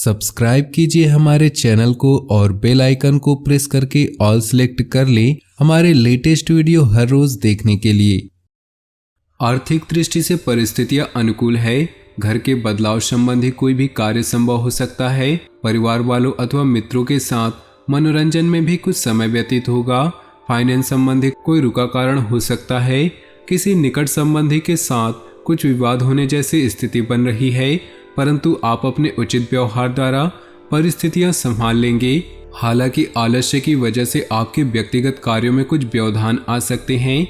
Subscribe कीजिए हमारे channel को और बेल आइकन को प्रेस करके ऑल सेलेक्ट कर लें हमारे लेटेस्ट वीडियो हर रोज देखने के लिए। आर्थिक दृष्टि से परिस्थितियां अनुकूल है। घर के बदलाव संबंधी कोई भी कार्य संभव हो सकता है। परिवार वालों अथवा मित्रों के साथ मनोरंजन में भी कुछ समय व्यतीत होगा। फाइनेंस संबंधी कोई रुका कारण हो सकता है। किसी निकट संबंधी के साथ कुछ विवाद होने जैसी स्थिति बन रही है, परंतु आप अपने उचित व्यवहार द्वारा परिस्थितियां संभाल लेंगे। हालांकि आलस्य की वजह से आपके व्यक्तिगत कार्यों में कुछ व्यवधान आ सकते हैं।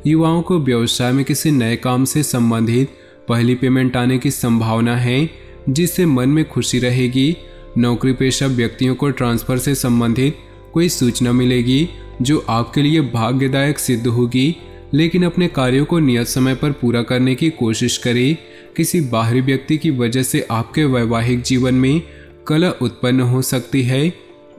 युवाओं को व्यवसाय में किसी नए काम से संबंधित पहली पेमेंट आने की संभावना है, जिससे मन में खुशी रहेगी। नौकरी पेशा व्यक्तियों को ट्रांसफर से संबंधित कोई सूचना मिलेगी जो आपके लिए भाग्यदायक सिद्ध होगी, लेकिन अपने कार्यों को नियत समय पर पूरा करने की कोशिश करें। किसी बाहरी व्यक्ति की वजह से आपके वैवाहिक जीवन में कलह उत्पन्न हो सकती है,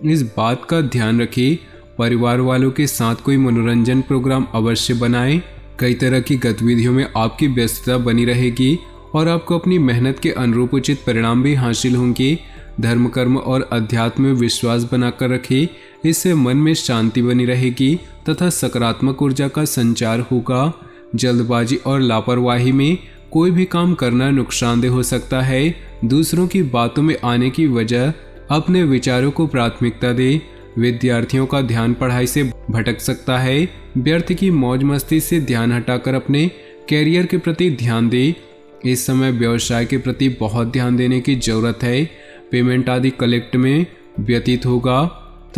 इस बात का ध्यान रखें। परिवार वालों के साथ कोई मनोरंजन प्रोग्राम अवश्य बनाएं। कई तरह की गतिविधियों में आपकी व्यस्तता बनी रहेगी और आपको अपनी मेहनत के अनुरूप उचित परिणाम भी हासिल होंगे। धर्म कर्म और अध्यात्म में विश्वास बनाकर रखें, इससे मन में शांति बनी रहेगी तथा सकारात्मक ऊर्जा का संचार होगा। जल्दबाजी और लापरवाही में कोई भी काम करना नुकसानदेह हो सकता है। दूसरों की बातों में आने की वजह अपने विचारों को प्राथमिकता दे। विद्यार्थियों का ध्यान पढ़ाई से भटक सकता है। व्यर्थ की मौज मस्ती से ध्यान हटाकर अपने कैरियर के प्रति ध्यान दे। इस समय व्यवसाय के प्रति बहुत ध्यान देने की जरूरत है। पेमेंट आदि कलेक्ट में व्यतीत होगा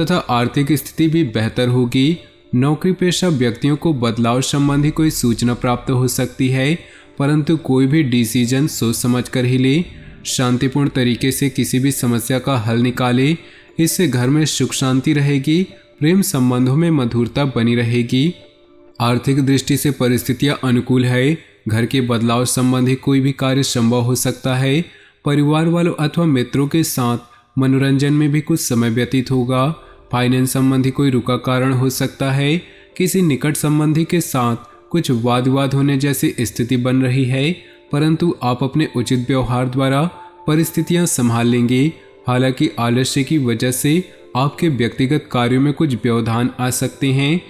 तथा आर्थिक स्थिति भी बेहतर होगी। नौकरी पेशा व्यक्तियों को बदलाव संबंधी कोई सूचना प्राप्त हो सकती है, परंतु कोई भी डिसीजन सोच समझ कर ही ले। शांतिपूर्ण तरीके से किसी भी समस्या का हल निकाले, इससे घर में सुख शांति रहेगी। प्रेम संबंधों में मधुरता बनी रहेगी। आर्थिक दृष्टि से परिस्थितियां अनुकूल है। घर के बदलाव संबंधी कोई भी कार्य संभव हो सकता है। परिवार वालों अथवा मित्रों के साथ मनोरंजन में भी कुछ समय व्यतीत होगा। फाइनेंस संबंधी कोई रुका कारण हो सकता है। किसी निकट संबंधी के साथ कुछ वाद विवाद होने जैसी स्थिति बन रही है, परंतु आप अपने उचित व्यवहार द्वारा परिस्थितियां संभाल लेंगे। हालांकि आलस्य की वजह से आपके व्यक्तिगत कार्यों में कुछ व्यवधान आ सकते हैं।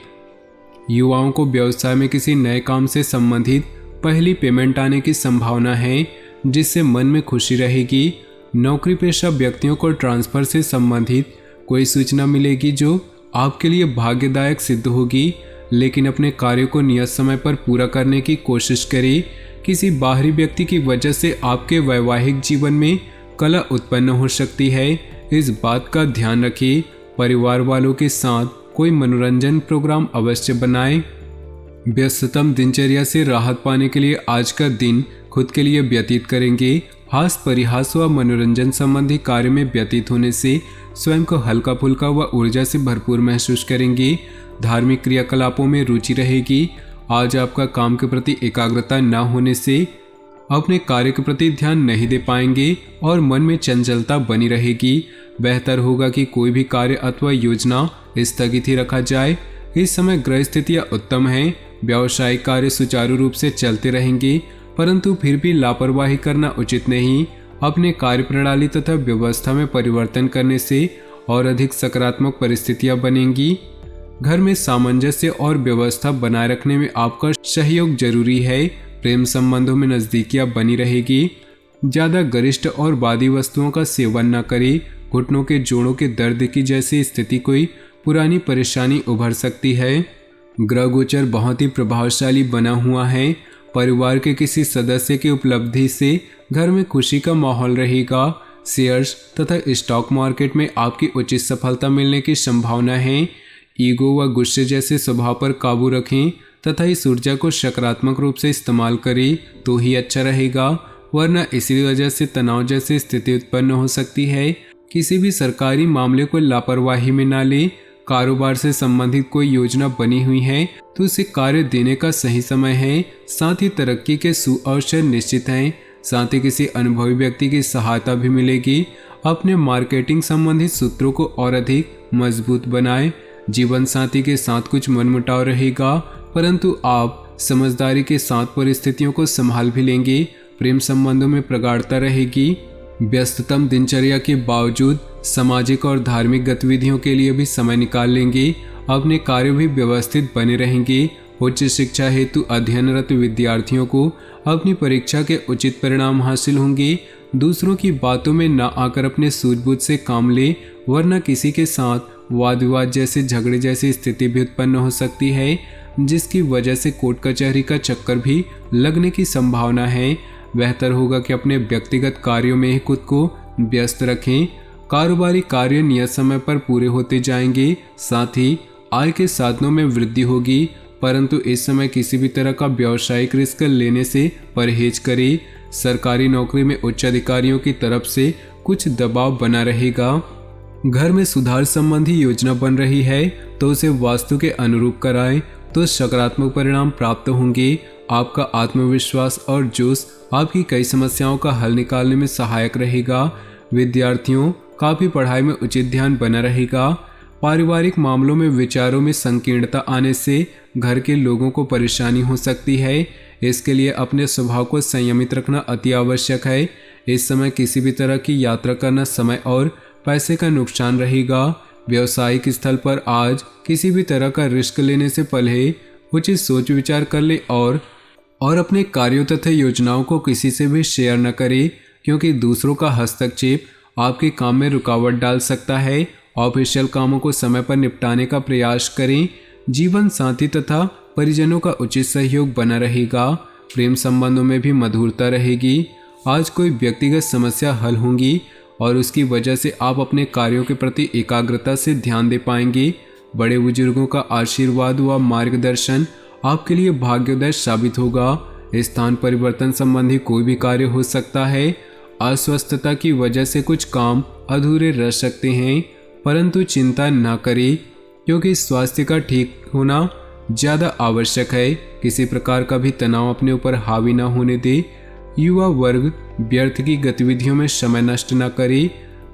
युवाओं को व्यवसाय में किसी नए काम से संबंधित पहली पेमेंट आने की संभावना है, जिससे मन में खुशी रहेगी। नौकरी पेशा व्यक्तियों को ट्रांसफर से संबंधित कोई सूचना मिलेगी जो आपके लिए भाग्यदायक सिद्ध होगी, लेकिन अपने कार्यों को नियत समय पर पूरा करने की कोशिश करें। किसी बाहरी व्यक्ति की वजह से आपके वैवाहिक जीवन में कलह उत्पन्न हो सकती है, इस बात का ध्यान रखें। परिवार वालों के साथ कोई मनोरंजन प्रोग्राम अवश्य बनाएं। व्यस्ततम दिनचर्या से राहत पाने के लिए आज का दिन खुद के लिए व्यतीत करेंगे। हास्य परिहास व मनोरंजन संबंधी कार्य में व्यतीत होने से स्वयं को हल्का फुल्का व ऊर्जा से भरपूर महसूस करेंगे। धार्मिक क्रियाकलापों में रुचि रहेगी। आज आपका काम के प्रति एकाग्रता न होने से अपने कार्य के प्रति ध्यान नहीं दे पाएंगे और मन में चंचलता बनी रहेगी। बेहतर होगा कि कोई भी कार्य अथवा योजना स्थगित ही रखा जाए। इस समय ग्रह स्थितियां उत्तम हैं। व्यावसायिक कार्य सुचारू रूप से चलते रहेंगे, परंतु फिर भी लापरवाही करना उचित नहीं। अपने कार्य प्रणाली तथा व्यवस्था में परिवर्तन करने से और अधिक सकारात्मक परिस्थितियां बनेंगी। घर में सामंजस्य और व्यवस्था बनाए रखने में आपका सहयोग जरूरी है। प्रेम संबंधों में नजदीकियां बनी रहेगी। ज्यादा गरिष्ठ और वादी वस्तुओं का सेवन न करें। घुटनों के जोड़ों के दर्द की जैसी स्थिति कोई पुरानी परेशानी उभर सकती है। ग्रह गोचर बहुत ही प्रभावशाली बना हुआ है। परिवार के किसी सदस्य की उपलब्धि से घर में खुशी का माहौल रहेगा। शेयर्स तथा स्टॉक मार्केट में आपकी उचित सफलता मिलने की संभावना है। ईगो व गुस्से जैसे स्वभाव पर काबू रखें तथा इस ऊर्जा को सकारात्मक रूप से इस्तेमाल करें तो ही अच्छा रहेगा, वरना इसी वजह से तनाव जैसी स्थिति उत्पन्न हो सकती है। किसी भी सरकारी मामले को लापरवाही में ना ले। कारोबार से संबंधित कोई योजना बनी हुई है तो उसे कार्य देने का सही समय है। साथ ही तरक्की के सुअवसर निश्चित हैं। साथ ही किसी अनुभवी व्यक्ति की सहायता भी मिलेगी। अपने मार्केटिंग संबंधित सूत्रों को और अधिक मजबूत बनाएं। जीवन साथी के साथ कुछ मनमुटाव रहेगा, परंतु आप समझदारी के साथ परिस्थितियों को संभाल भी लेंगे। प्रेम संबंधों में प्रगाढ़ता रहेगी। व्यस्ततम दिनचर्या के बावजूद सामाजिक और धार्मिक गतिविधियों के लिए भी समय निकाल लेंगे। अपने कार्य भी व्यवस्थित बने रहेंगे। उच्च शिक्षा हेतु अध्ययनरत विद्यार्थियों को अपनी परीक्षा के उचित परिणाम हासिल होंगे। दूसरों की बातों में न आकर अपने सूझबूझ से काम ले, वरना किसी के साथ वाद विवाद जैसे झगड़े जैसी स्थिति भी उत्पन्न हो सकती है, जिसकी वजह से कोर्ट कचहरी का चक्कर भी लगने की संभावना है। बेहतर होगा कि अपने व्यक्तिगत कार्यों में ही खुद को व्यस्त रखें। कारोबारी कार्य नियत समय पर पूरे होते जाएंगे। साथ ही आय के साधनों में वृद्धि होगी, परंतु इस समय किसी भी तरह का व्यावसायिक रिस्क लेने से परहेज करें। सरकारी नौकरी में उच्च अधिकारियों की तरफ से कुछ दबाव बना रहेगा। घर में सुधार संबंधी योजना बन रही है तो उसे वास्तु के अनुरूप कराएं तो सकारात्मक परिणाम प्राप्त होंगे। आपका आत्मविश्वास और जोश आपकी कई समस्याओं का हल निकालने में सहायक रहेगा। विद्यार्थियों का भी पढ़ाई में उचित ध्यान बना रहेगा। पारिवारिक मामलों में विचारों में संकीर्णता आने से घर के लोगों को परेशानी हो सकती है। इसके लिए अपने स्वभाव को संयमित रखना अति आवश्यक है। इस समय किसी भी तरह की यात्रा करना समय और पैसे का नुकसान रहेगा। व्यवसायिक स्थल पर आज किसी भी तरह का रिस्क लेने से पहले उचित सोच विचार कर ले और अपने कार्यों तथा योजनाओं को किसी से भी शेयर न करें, क्योंकि दूसरों का हस्तक्षेप आपके काम में रुकावट डाल सकता है। ऑफिशियल कामों को समय पर निपटाने का प्रयास करें। जीवन साथी तथा परिजनों का उचित सहयोग बना रहेगा। प्रेम संबंधों में भी मधुरता रहेगी। आज कोई व्यक्तिगत समस्या हल होंगी और उसकी वजह से आप अपने कार्यों के प्रति एकाग्रता से ध्यान दे पाएंगे। बड़े बुजुर्गों का आशीर्वाद व मार्गदर्शन आपके लिए भाग्योदय साबित होगा। स्थान परिवर्तन संबंधी कोई भी कार्य हो सकता है। अस्वस्थता की वजह से कुछ काम अधूरे रह सकते हैं, परंतु चिंता न करें, क्योंकि स्वास्थ्य का ठीक होना ज़्यादा आवश्यक है। किसी प्रकार का भी तनाव अपने ऊपर हावी न होने दे। युवा वर्ग व्यर्थ की गतिविधियों में समय नष्ट न करे।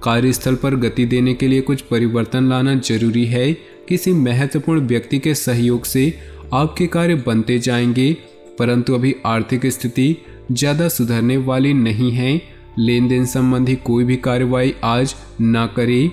कार्यस्थल पर गति देने के लिए कुछ परिवर्तन लाना जरूरी है। किसी महत्वपूर्ण व्यक्ति के सहयोग से आपके कार्य बनते जाएंगे, परंतु अभी आर्थिक स्थिति ज़्यादा सुधरने वाली नहीं है। लेन देन संबंधी कोई भी कार्रवाई आज ना करें।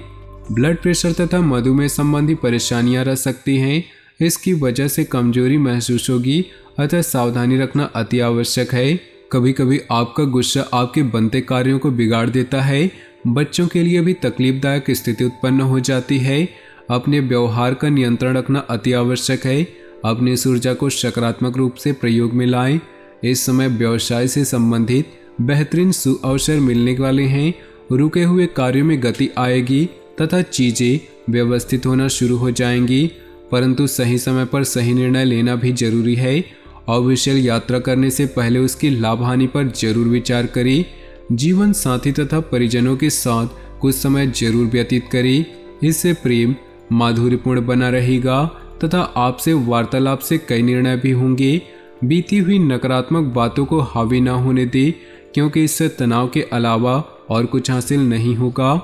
ब्लड प्रेशर तथा मधुमेह संबंधी परेशानियां रह सकती हैं। इसकी वजह से कमजोरी महसूस होगी, अतः सावधानी रखना अति आवश्यक है। कभी कभी आपका गुस्सा आपके बनते कार्यों को बिगाड़ देता है। बच्चों के लिए भी तकलीफदायक स्थिति उत्पन्न हो जाती है। अपने व्यवहार का नियंत्रण रखना अति आवश्यक है। अपनी इस ऊर्जा को सकारात्मक रूप से प्रयोग में लाएं। इस समय व्यवसाय से संबंधित बेहतरीन सुअवसर मिलने वाले हैं। रुके हुए कार्यों में गति आएगी तथा चीजें व्यवस्थित होना शुरू हो जाएंगी, परंतु सही समय पर सही निर्णय लेना भी जरूरी है। ऑफिशियल यात्रा करने से पहले उसकी लाभ हानि पर जरूर विचार करें। जीवन साथी तथा परिजनों के साथ कुछ समय जरूर व्यतीत करें। इससे प्रेम माधुर्यपूर्ण बना रहेगा तथा आपसे वार्तालाप से कई निर्णय भी होंगे। बीती हुई नकारात्मक बातों को हावी ना होने दे, क्योंकि इससे तनाव के अलावा और कुछ हासिल नहीं होगा।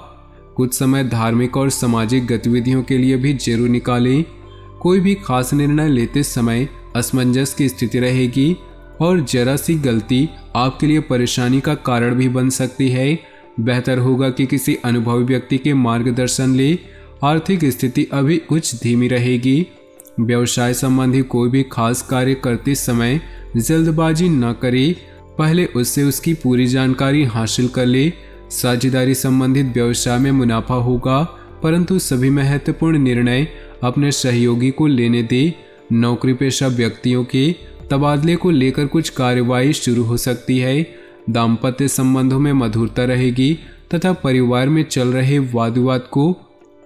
कुछ समय धार्मिक और सामाजिक गतिविधियों के लिए भी जरूर निकालें। कोई भी खास निर्णय लेते समय असमंजस की स्थिति रहेगी और जरा सी गलती आपके लिए परेशानी का कारण भी बन सकती है। बेहतर होगा कि किसी अनुभवी व्यक्ति के मार्गदर्शन ले। आर्थिक स्थिति अभी कुछ धीमी रहेगी। व्यवसाय संबंधी कोई भी खास कार्य करते समय जल्दबाजी न करें, पहले उससे उसकी पूरी जानकारी हासिल कर ले। साझेदारी संबंधित व्यवसाय में मुनाफा होगा, परंतु सभी महत्वपूर्ण निर्णय अपने सहयोगी को लेने दे। नौकरी पेशा व्यक्तियों के तबादले को लेकर कुछ कार्यवाही शुरू हो सकती है। दाम्पत्य संबंधों में मधुरता रहेगी तथा परिवार में चल रहे वाद विवाद को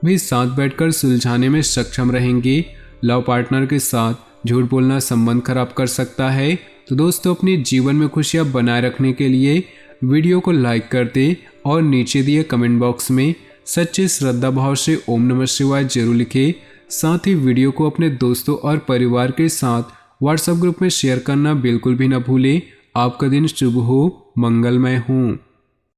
भी साथ बैठकर सुलझाने में सक्षम रहेंगे। लव पार्टनर के साथ झूठ बोलना संबंध खराब कर सकता है। तो दोस्तों, अपने जीवन में खुशियां बनाए रखने के लिए वीडियो को लाइक कर दे और नीचे दिए कमेंट बॉक्स में सच्चे श्रद्धा भाव से ओम नमः शिवाय जरूर लिखे। साथ ही वीडियो को अपने दोस्तों और परिवार के साथ व्हाट्सएप ग्रुप में शेयर करना बिल्कुल भी न भूलें। आपका दिन शुभ हो, मंगलमय हो।